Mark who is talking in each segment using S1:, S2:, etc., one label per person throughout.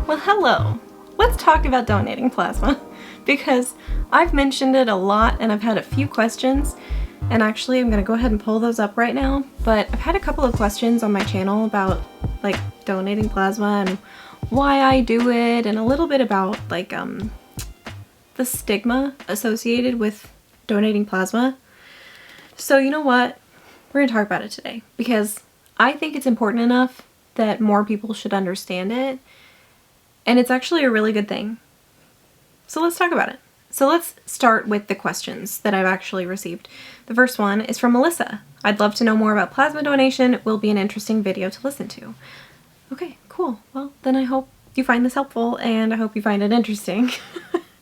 S1: Well, hello. Let's talk about donating plasma because I've mentioned it a lot and I've had a few questions, and actually I'm going to go ahead and pull those up right now. But I've had a couple of questions on my channel about like donating plasma and why I do it, and a little bit about like the stigma associated with donating plasma. So you know what? We're going to talk about it today because I think it's important enough that more people should understand it. And it's actually a really good thing. So let's talk about it. So let's start with the questions that I've actually received. The first one is from Melissa. I'd love to know more about plasma donation. It will be an interesting video to listen to. Okay, cool. Well, then I hope you find this helpful and I hope you find it interesting.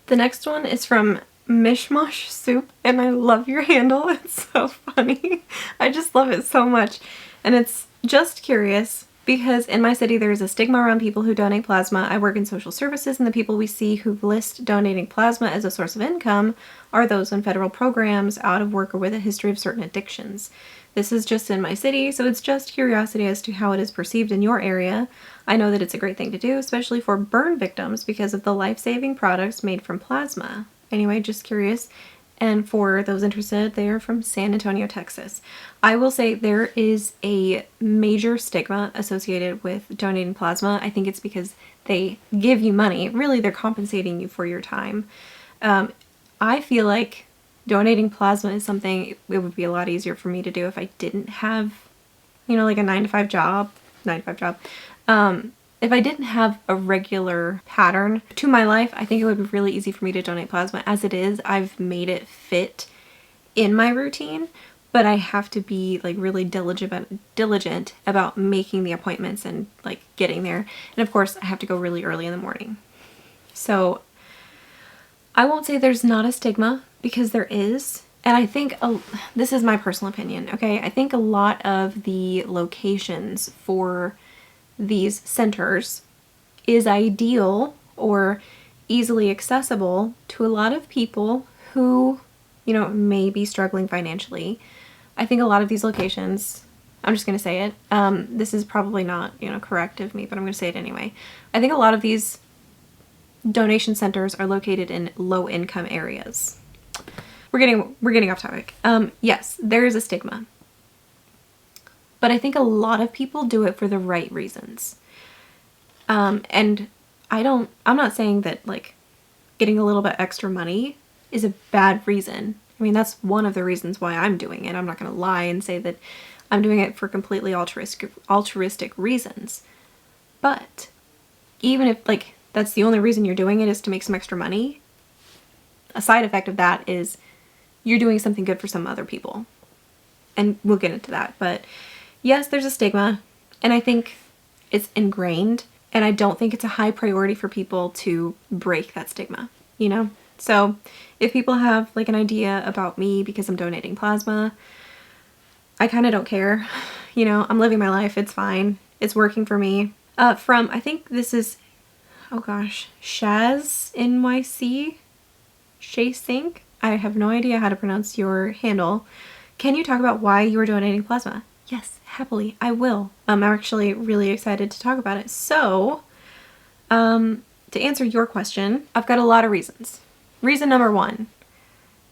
S1: The next one is from Mishmash Soup, and I love your handle. It's so funny. I just love it so much. And it's just curious, because in my city there is a stigma around people who donate plasma. I work in social services, and the people we see who list donating plasma as a source of income are those in federal programs, out of work, or with a history of certain addictions. This is just in my city, so it's just curiosity as to how it is perceived in your area. I know that it's a great thing to do, especially for burn victims, because of the life-saving products made from plasma. Anyway, just curious. And for those interested, they are from San Antonio, Texas. I will say there is a major stigma associated with donating plasma. I think it's because they give you money. Really, they're compensating you for your time. I feel like donating plasma is something it would be a lot easier for me to do if I didn't have, you know, like a 9-to-5 job. If I didn't have a regular pattern to my life, I think it would be really easy for me to donate plasma. As it is, I've made it fit in my routine, but I have to be like really diligent about making the appointments and like getting there. And of course, I have to go really early in the morning. So I won't say there's not a stigma, because there is. And I think, this is my personal opinion, okay? I think a lot of the locations for these centers is ideal or easily accessible to a lot of people who, you know, may be struggling financially. I think a lot of these locations, I'm just going to say it, this is probably not, you know, correct of me, but I'm going to say it anyway. I think a lot of these donation centers are located in low-income areas. We're getting off topic. Yes, there is a stigma. But I think a lot of people do it for the right reasons. And I'm not saying that like getting a little bit extra money is a bad reason. I mean, that's one of the reasons why I'm doing it. I'm not going to lie and say that I'm doing it for completely altruistic reasons. But even if like that's the only reason you're doing it is to make some extra money, a side effect of that is you're doing something good for some other people. And we'll get into that, but yes, there's a stigma, and I think it's ingrained, and I don't think it's a high priority for people to break that stigma, you know? So if people have like an idea about me because I'm donating plasma, I kind of don't care. You know, I'm living my life. It's fine. It's working for me. From, I think this is, oh gosh, Shaz NYC, Sink. I have no idea how to pronounce your handle. Can you talk about why you are donating plasma? Yes, happily, I will. I'm actually really excited to talk about it. So, to answer your question, I've got a lot of reasons. Reason number one,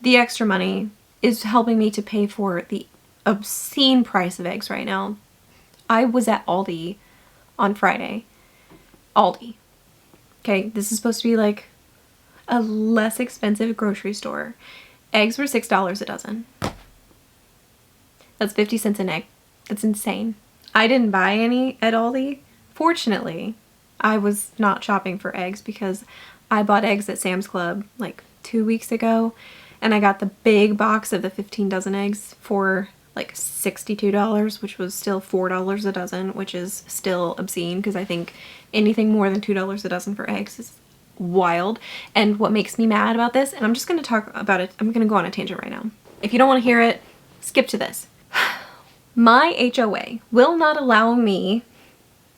S1: the extra money is helping me to pay for the obscene price of eggs right now. I was at Aldi on Friday. Aldi. Okay, this is supposed to be like a less expensive grocery store. Eggs were $6 a dozen. That's 50 cents an egg. That's insane. I didn't buy any at Aldi. Fortunately, I was not shopping for eggs because I bought eggs at Sam's Club like 2 weeks ago, and I got the big box of the 15 dozen eggs for like $62, which was still $4 a dozen, which is still obscene because I think anything more than $2 a dozen for eggs is wild. And what makes me mad about this, and I'm just going to talk about it, I'm going to go on a tangent right now. If you don't want to hear it, skip to this. My HOA will not allow me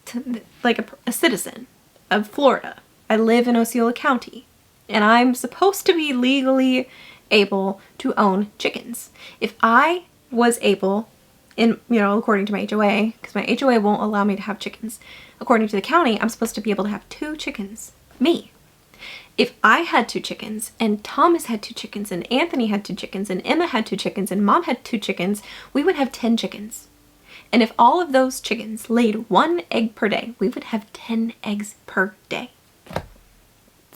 S1: to, like a citizen of Florida. I live in Osceola County, and I'm supposed to be legally able to own chickens. If I was able in, according to my HOA, because my HOA won't allow me to have chickens. According to the county, I'm supposed to be able to have 2 chickens. Me. If I had 2 chickens, and Thomas had 2 chickens, and Anthony had 2 chickens, and Emma had 2 chickens, and Mom had 2 chickens, we would have 10 chickens. And if all of those chickens laid 1 egg per day, we would have 10 eggs per day.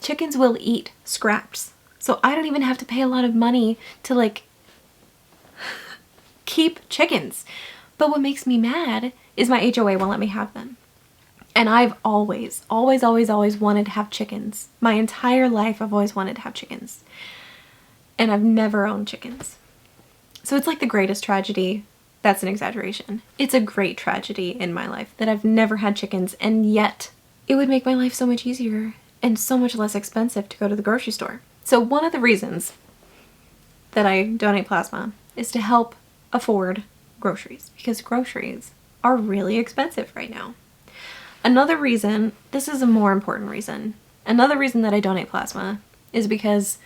S1: Chickens will eat scraps. So I don't even have to pay a lot of money to like keep chickens. But what makes me mad is my HOA won't let me have them. And I've always wanted to have chickens. My entire life I've always wanted to have chickens. And I've never owned chickens. So it's like the greatest tragedy. That's an exaggeration. It's a great tragedy in my life that I've never had chickens, and yet it would make my life so much easier and so much less expensive to go to the grocery store. So one of the reasons that I donate plasma is to help afford groceries, because groceries are really expensive right now. Another reason, this is a more important reason, another reason that I donate plasma is because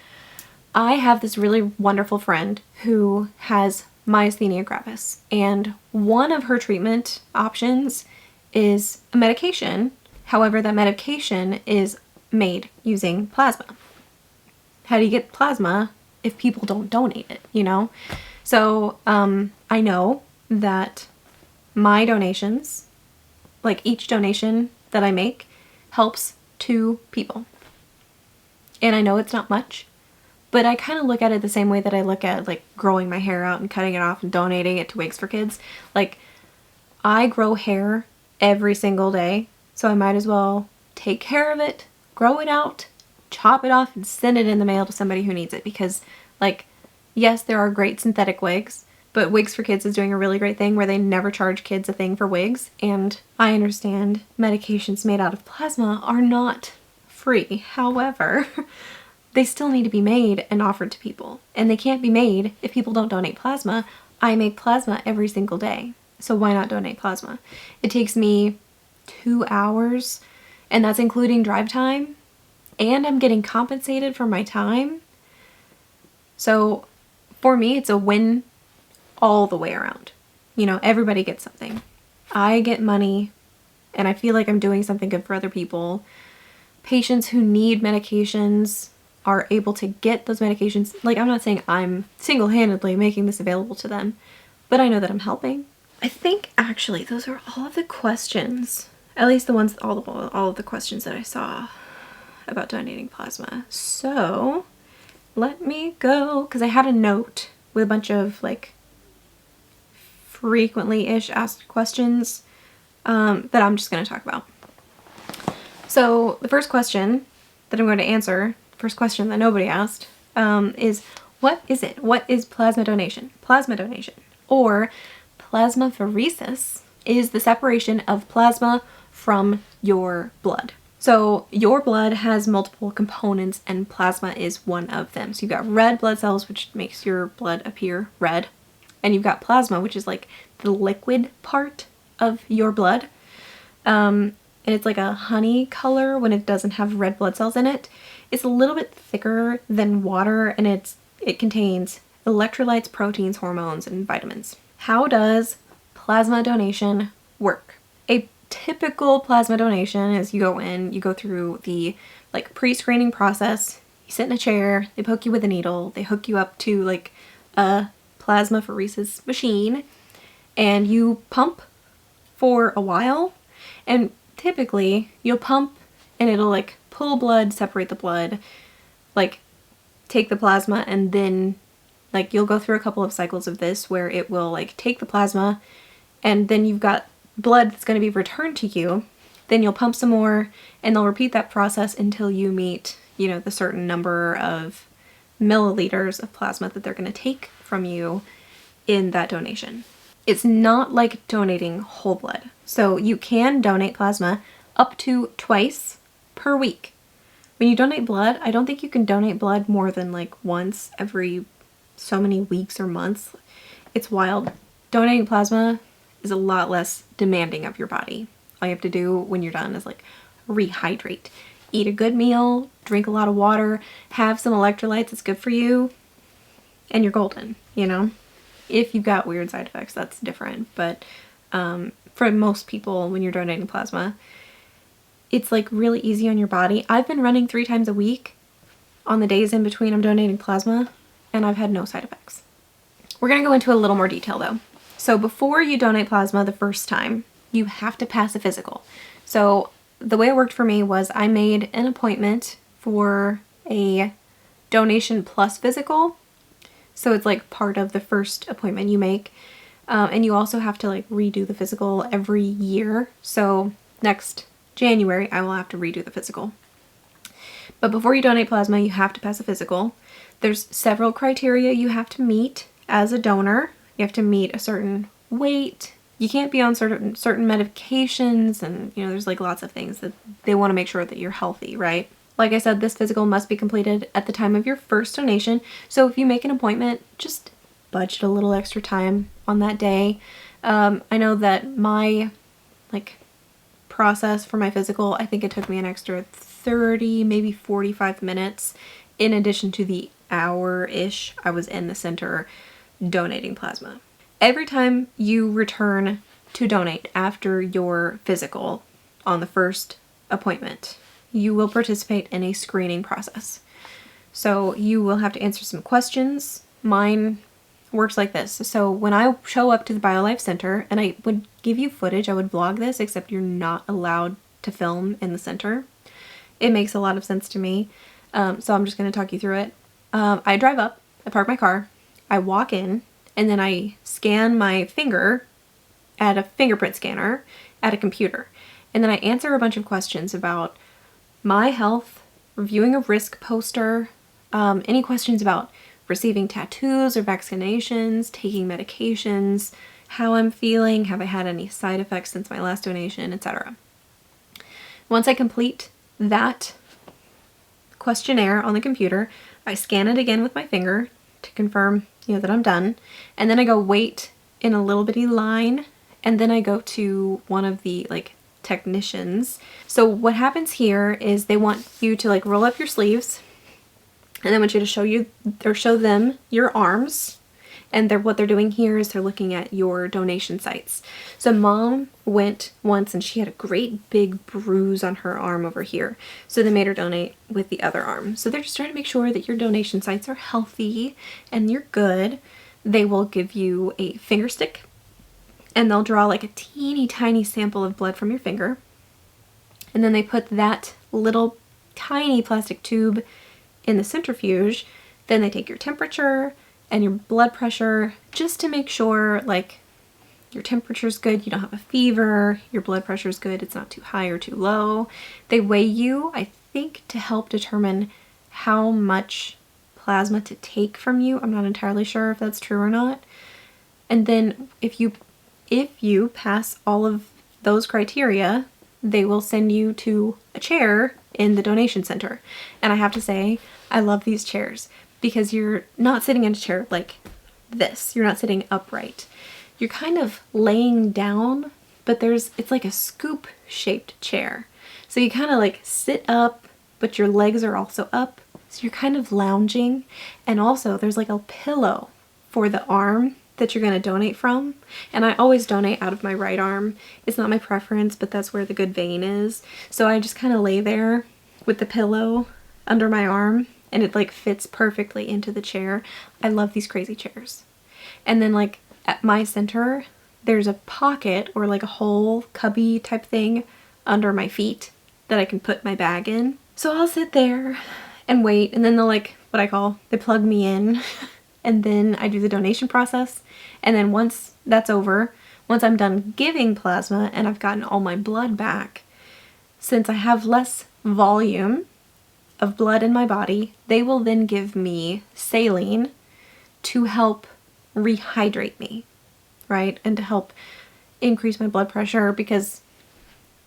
S1: I have this really wonderful friend who has myasthenia gravis, and one of her treatment options is a medication. However, that medication is made using plasma. How do you get plasma if people don't donate it, So I know that my donations, like each donation that I make, helps 2 people. And I know it's not much, but I kind of look at it the same way that I look at like growing my hair out and cutting it off and donating it to Wigs for Kids. Like, I grow hair every single day, so I might as well take care of it, grow it out, chop it off, and send it in the mail to somebody who needs it. Because, like, yes, there are great synthetic wigs, but Wigs for Kids is doing a really great thing where they never charge kids a thing for wigs. And I understand medications made out of plasma are not free. However, they still need to be made and offered to people. And they can't be made if people don't donate plasma. I make plasma every single day. So why not donate plasma? It takes me 2 hours, and that's including drive time. And I'm getting compensated for my time. So for me, it's a win all the way around. Everybody gets something. I get money, and I feel like I'm doing something good for other people. Patients who need medications are able to get those medications. Like, I'm not saying I'm single-handedly making this available to them, but I know that I'm helping. I think actually those are all of the questions, at least the ones, all of the questions that I saw about donating plasma. So let me go, because I had a note with a bunch of like frequently-ish asked questions that I'm just going to talk about. So the first question that I'm going to answer, first question that nobody asked, is what is it? What is plasma donation? Plasma donation, or plasmapheresis, is the separation of plasma from your blood. So your blood has multiple components, and plasma is one of them. So you've got red blood cells, which makes your blood appear red. And you've got plasma, which is like the liquid part of your blood. And it's like a honey color when it doesn't have red blood cells in it. It's a little bit thicker than water, and it contains electrolytes, proteins, hormones, and vitamins. How does plasma donation work? A typical plasma donation is you go in, you go through the like pre-screening process, you sit in a chair, they poke you with a needle, they hook you up to like a plasmapheresis machine, and you pump for a while. And typically you'll pump and it'll like pull blood, separate the blood, like take the plasma, and then like you'll go through a couple of cycles of this where it will like take the plasma, and then you've got blood that's going to be returned to you. Then you'll pump some more, and they'll repeat that process until you meet, the certain number of milliliters of plasma that they're going to take from you in that donation. It's not like donating whole blood. So you can donate plasma up to twice per week. When you donate blood, I don't think you can donate blood more than like once every so many weeks or months. It's wild. Donating plasma is a lot less demanding of your body. All you have to do when you're done is like rehydrate. Eat a good meal, drink a lot of water, have some electrolytes that's good for you, and you're golden, If you've got weird side effects, that's different. But for most people, when you're donating plasma, it's like really easy on your body. I've been running 3 times a week on the days in between I'm donating plasma, and I've had no side effects. We're going to go into a little more detail though. So before you donate plasma the first time, you have to pass a physical. So the way it worked for me was I made an appointment for a donation plus physical. So it's like part of the first appointment you make. And you also have to like redo the physical every year. So next January, I will have to redo the physical. But before you donate plasma, you have to pass a physical. There's several criteria you have to meet as a donor. You have to meet a certain weight. You can't be on certain medications, and there's like lots of things that they want to make sure that you're healthy, right? Like I said, this physical must be completed at the time of your first donation. So if you make an appointment, just budget a little extra time on that day. I know that my process for my physical, I think it took me an extra 30, maybe 45 minutes in addition to the hour-ish I was in the center donating plasma. Every time you return to donate after your physical on the first appointment, you will participate in a screening process. So you will have to answer some questions. Mine works like this. So when I show up to the BioLife Center, and I would give you footage, I would vlog this, except you're not allowed to film in the center. It makes a lot of sense to me. So I'm just going to talk you through it. I drive up, I park my car, I walk in, and then I scan my finger at a fingerprint scanner at a computer. And then I answer a bunch of questions about my health, reviewing a risk poster, any questions about receiving tattoos or vaccinations, taking medications, how I'm feeling, have I had any side effects since my last donation, etc. Once I complete that questionnaire on the computer, I scan it again with my finger to confirm, that I'm done. And then I go wait in a little bitty line, and then I go to one of the technicians. So what happens here is they want you to roll up your sleeves, and they want you to show them your arms. And what they're doing here is they're looking at your donation sites. So Mom went once and she had a great big bruise on her arm over here. So they made her donate with the other arm. So they're just trying to make sure that your donation sites are healthy and you're good. They will give you a finger stick, and they'll draw a teeny tiny sample of blood from your finger. And then they put that little tiny plastic tube in the centrifuge. Then they take your temperature and your blood pressure just to make sure your temperature's good, you don't have a fever, your blood pressure's good, it's not too high or too low. They weigh you, I think, to help determine how much plasma to take from you. I'm not entirely sure if that's true or not. And then if you pass all of those criteria, they will send you to a chair in the donation center. And I have to say, I love these chairs because you're not sitting in a chair like this. You're not sitting upright. You're kind of laying down, but it's like a scoop shaped chair. So you kind of sit up, but your legs are also up. So you're kind of lounging. And also there's a pillow for the arm that you're going to donate from. And I always donate out of my right arm. It's not my preference, but that's where the good vein is. So I just kind of lay there with the pillow under my arm, and it fits perfectly into the chair. I love these crazy chairs. And then at my center, there's a pocket or a whole cubby type thing under my feet that I can put my bag in. So I'll sit there and wait, and then they'll they plug me in and then I do the donation process. And then once that's over, once I'm done giving plasma and I've gotten all my blood back, since I have less volume of blood in my body, they will then give me saline to help rehydrate me, right? And to help increase my blood pressure, because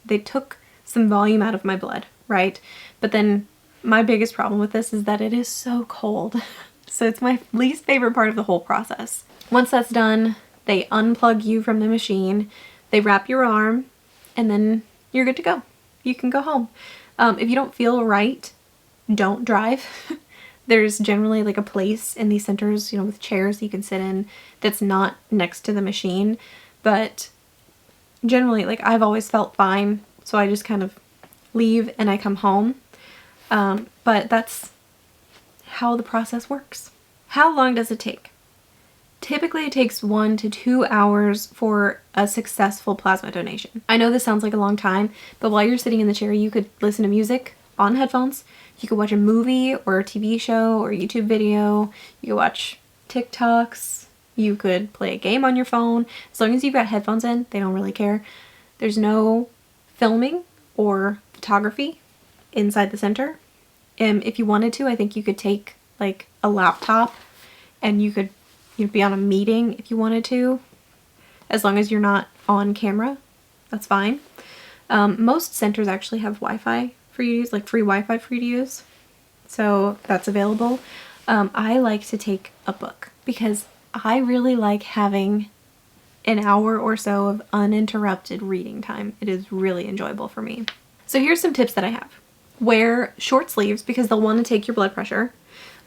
S1: they took some volume out of my blood, right? But then my biggest problem with this is that it is so cold. So it's my least favorite part of the whole process. Once that's done, they unplug you from the machine, they wrap your arm, and then you're good to go. You can go home. If you don't feel right, don't drive. There's generally like a place in these centers, you know, with chairs you can sit in that's not next to the machine. But generally, like, I've always felt fine. So I just kind of leave and I come home. But that's how the process works. How long does it take? Typically it takes 1 to 2 hours for a successful plasma donation. I know this sounds like a long time, but while you're sitting in the chair, you could listen to music on headphones. You could watch a movie or a TV show or a YouTube video. You could watch TikToks. You could play a game on your phone. As long as you've got headphones in, they don't really care. There's no filming or photography inside the center. If you wanted to, I think you could take like a laptop and you'd be on a meeting if you wanted to, as long as you're not on camera. That's fine. Most centers actually have Wi-Fi for you to use, like free Wi-Fi for you to use. So that's available. I like to take a book because I really like having an hour or so of uninterrupted reading time. It is really enjoyable for me. So here's some tips that I have. Wear short sleeves because they'll want to take your blood pressure.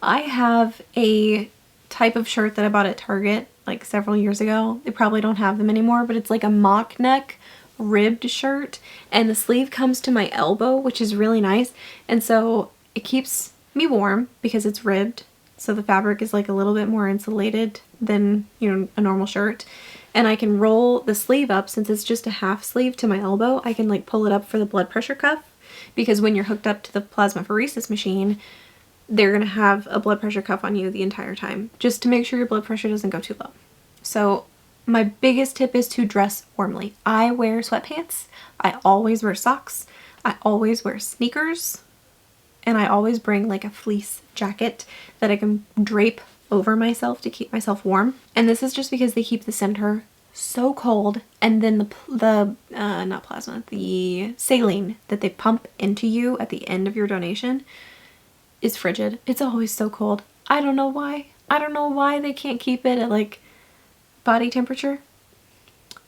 S1: I have a type of shirt that I bought at Target like several years ago. They probably don't have them anymore, but it's like a mock neck ribbed shirt and the sleeve comes to my elbow, which is really nice. And so it keeps me warm because it's ribbed. So the fabric is like a little bit more insulated than, you know, a normal shirt. And I can roll the sleeve up since it's just a half sleeve to my elbow. I can like pull it up for the blood pressure cuff because when you're hooked up to the plasmapheresis machine, they're going to have a blood pressure cuff on you the entire time, just to make sure your blood pressure doesn't go too low. So my biggest tip is to dress warmly. I wear sweatpants. I always wear socks. I always wear sneakers. And I always bring like a fleece jacket that I can drape over myself to keep myself warm. And this is just because they keep the center so cold, and then the saline that they pump into you at the end of your donation is frigid. It's always so cold. I don't know why. I don't know why they can't keep it at like body temperature,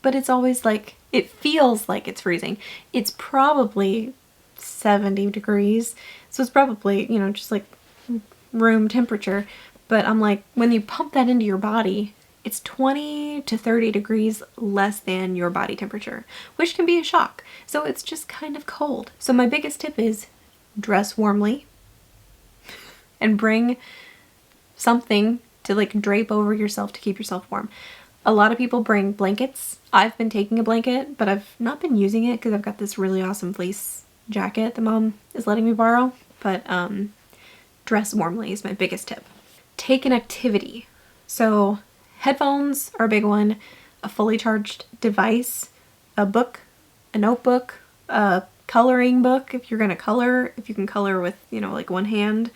S1: but it's always like, it feels like it's freezing. It's probably 70 degrees. So it's probably, you know, just like room temperature. But I'm like, when you pump that into your body, it's 20 to 30 degrees less than your body temperature, which can be a shock. So it's just kind of cold. So my biggest tip is dress warmly and bring something to like drape over yourself to keep yourself warm. A lot of people bring blankets. I've been taking a blanket, but I've not been using it because I've got this really awesome fleece jacket that Mom is letting me borrow. But dress warmly is my biggest tip. Take an activity. So headphones are a big one, a fully charged device, a book, a notebook, a coloring book if you're gonna color, if you can color with, you know, like one hand.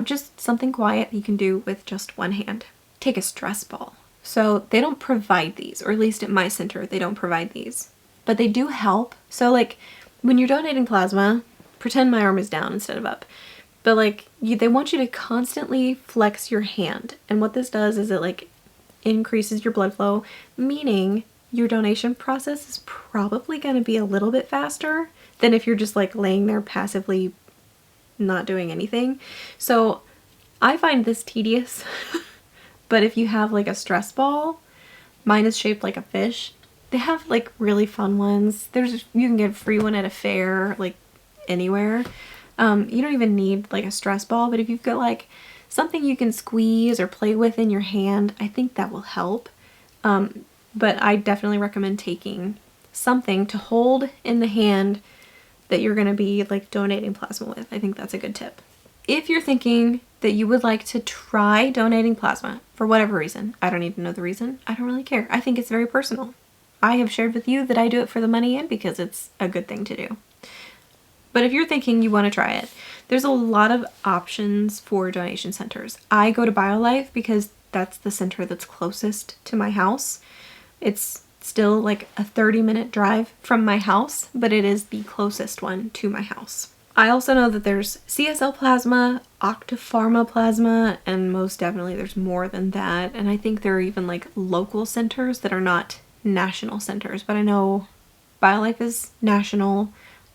S1: Just something quiet you can do with just one hand. Take a stress ball. So they don't provide these, or at least at my center, they don't provide these, but they do help. So like when you're donating plasma, pretend my arm is down instead of up, but like they want you to constantly flex your hand. And what this does is it like increases your blood flow, meaning your donation process is probably going to be a little bit faster than if you're just like laying there passively not doing anything. So I find this tedious. But if you have like a stress ball, mine is shaped like a fish. They have like really fun ones. You can get a free one at a fair, like anywhere. You don't even need like a stress ball, but if you've got like something you can squeeze or play with in your hand, I think that will help. But I definitely recommend taking something to hold in the hand that you're going to be like donating plasma with. I think that's a good tip. If you're thinking that you would like to try donating plasma for whatever reason, I don't even know the reason. I don't really care. I think it's very personal. I have shared with you that I do it for the money and because it's a good thing to do. But if you're thinking you want to try it, there's a lot of options for donation centers. I go to BioLife because that's the center that's closest to my house. It's still like a 30-minute drive from my house, but it is the closest one to my house. I also know that there's CSL plasma, Octapharma plasma, and most definitely there's more than that. And I think there are even like local centers that are not national centers, but I know BioLife is national.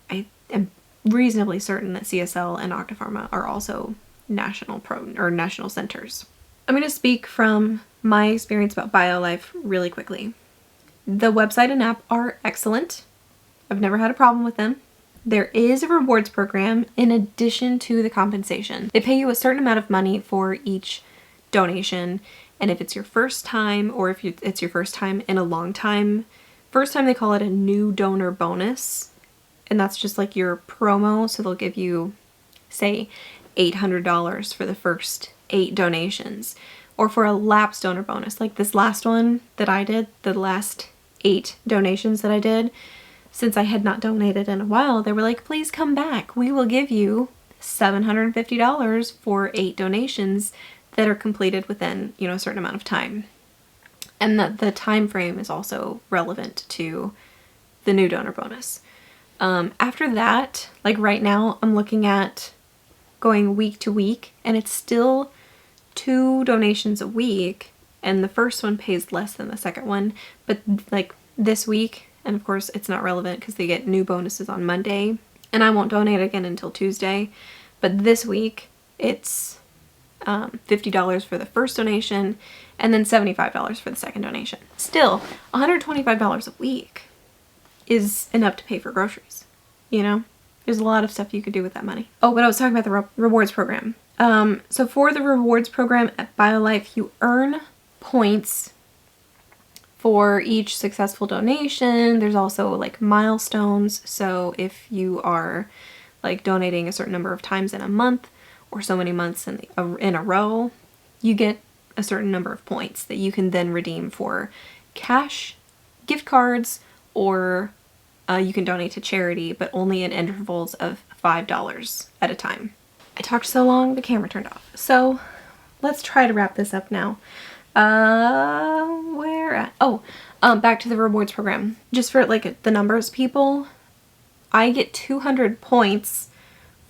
S1: I am reasonably certain that CSL and Octapharma are also national centers. I'm going to speak from my experience about BioLife really quickly. The website and app are excellent. I've never had a problem with them. There is a rewards program in addition to the compensation. They pay you a certain amount of money for each donation, and if it's your first time, or if it's your first time in a long time, first time they call it a new donor bonus, and that's just like your promo, so they'll give you, say, $800 for the first 8 donations, or for a lapsed donor bonus, like this last one that I did, the last 8 donations that I did, since I had not donated in a while, they were like, please come back. We will give you $750 for 8 donations that are completed within, a certain amount of time. And that the time frame is also relevant to the new donor bonus. After that, like right now, I'm looking at going week to week, and it's still 2 donations a week, and the first one pays less than the second one, but like this week, and of course it's not relevant because they get new bonuses on Monday, and I won't donate again until Tuesday, but this week it's $50 for the first donation, and then $75 for the second donation. Still, $125 a week is enough to pay for groceries, There's a lot of stuff you could do with that money. Oh, but I was talking about the rewards program. So for the rewards program at BioLife, you earn points for each successful donation. There's also like milestones. So if you are like donating a certain number of times in a month or so many months in a row, you get a certain number of points that you can then redeem for cash, gift cards, or you can donate to charity, but only in intervals of $5 at a time. I talked so long, the camera turned off. So let's try to wrap this up now. Where at? Oh, back to the rewards program. Just for like the numbers people, I get 200 points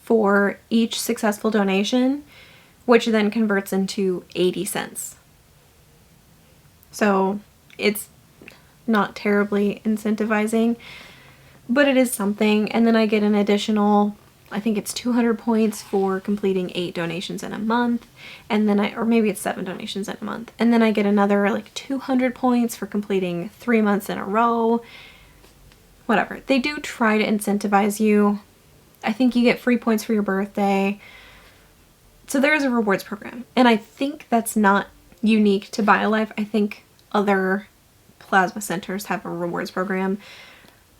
S1: for each successful donation, which then converts into 80 cents. So it's not terribly incentivizing, but it is something. And then I get an additional, I think it's 200 points for completing 8 donations in a month, and then or maybe it's 7 donations in a month, and then I get another like 200 points for completing 3 months in a row. Whatever. They do try to incentivize you. I think you get free points for your birthday. So there is a rewards program, and I think that's not unique to BioLife. I think other plasma centers have a rewards program.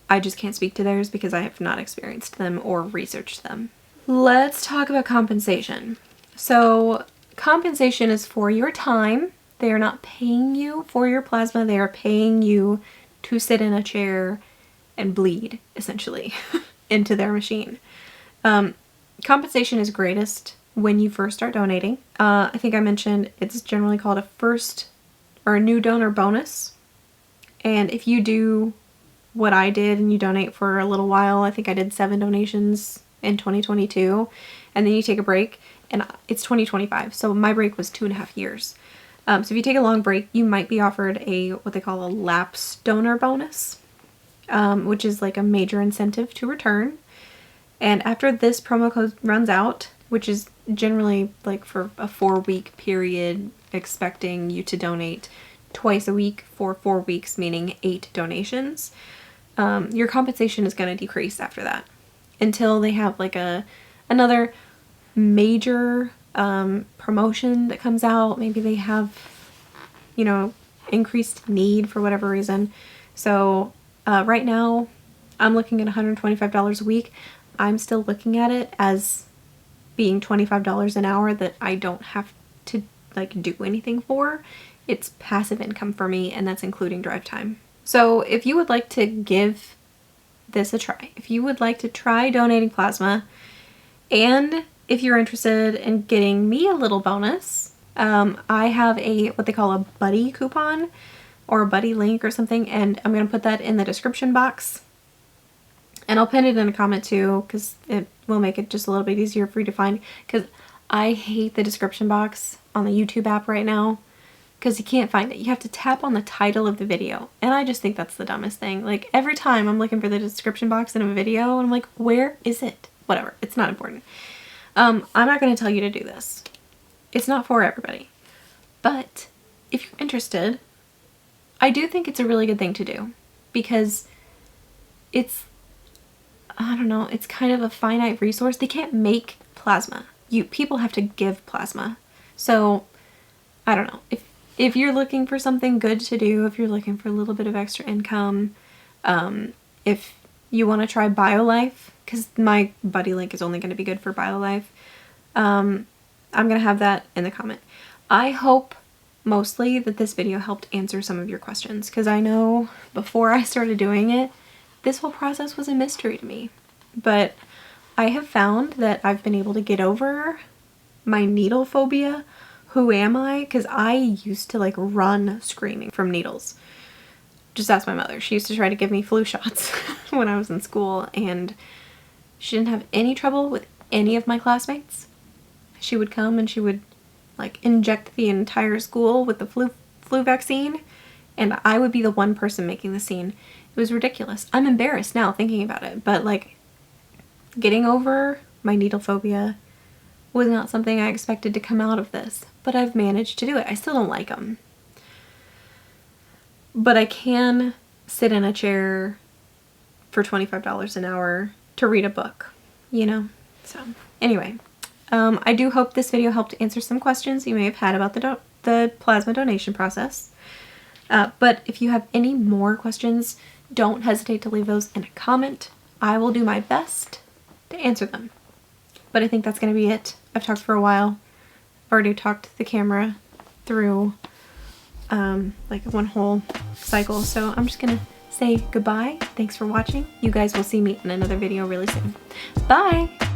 S1: I just can't speak to theirs because I have not experienced them or researched them. Let's talk about compensation. So compensation is for your time. They are not paying you for your plasma. They are paying you to sit in a chair and bleed, essentially, into their machine. Compensation is greatest when you first start donating. I think I mentioned it's generally called a first or a new donor bonus. And if you do what I did and you donate for a little while, I think I did 7 donations in 2022, and then you take a break, and it's 2025, so my break was 2.5 years. So if you take a long break, you might be offered what they call a lapse donor bonus, which is like a major incentive to return. And after this promo code runs out, which is generally like for a 4-week period, expecting you to donate twice a week for 4 weeks, meaning 8 donations, your compensation is going to decrease after that until they have like another major promotion that comes out. Maybe they have, increased need for whatever reason. So right now I'm looking at $125 a week. I'm still looking at it as being $25 an hour that I don't have to like do anything for. It's passive income for me, and that's including drive time. So if you would like to give this a try, if you would like to try donating plasma, and if you're interested in getting me a little bonus, I have what they call a buddy coupon or a buddy link or something, and I'm going to put that in the description box. And I'll pin it in a comment too, because it will make it just a little bit easier for you to find, because I hate the description box on the YouTube app right now. Because you can't find it. You have to tap on the title of the video. And I just think that's the dumbest thing. Like every time I'm looking for the description box in a video and I'm like, where is it? Whatever. It's not important. I'm not going to tell you to do this. It's not for everybody. But if you're interested, I do think it's a really good thing to do, because it's, I don't know, it's kind of a finite resource. They can't make plasma. People have to give plasma. So I don't know. If you're looking for something good to do, if you're looking for a little bit of extra income, if you want to try BioLife, because my buddy link is only going to be good for BioLife, I'm going to have that in the comment. I hope mostly that this video helped answer some of your questions, because I know before I started doing it, this whole process was a mystery to me. But I have found that I've been able to get over my needle phobia. Who am I? Because I used to like run screaming from needles. Just ask my mother. She used to try to give me flu shots when I was in school, and she didn't have any trouble with any of my classmates. She would come and she would like inject the entire school with the flu vaccine, and I would be the one person making the scene. It was ridiculous. I'm embarrassed now thinking about it, but like getting over my needle phobia was not something I expected to come out of this, but I've managed to do it. I still don't like them, but I can sit in a chair for $25 an hour to read a book, you know? So anyway, I do hope this video helped answer some questions you may have had about the plasma donation process. But if you have any more questions, don't hesitate to leave those in a comment. I will do my best to answer them. But I think that's going to be it. I've talked for a while. I've already talked the camera through like one whole cycle. So I'm just going to say goodbye. Thanks for watching. You guys will see me in another video really soon. Bye!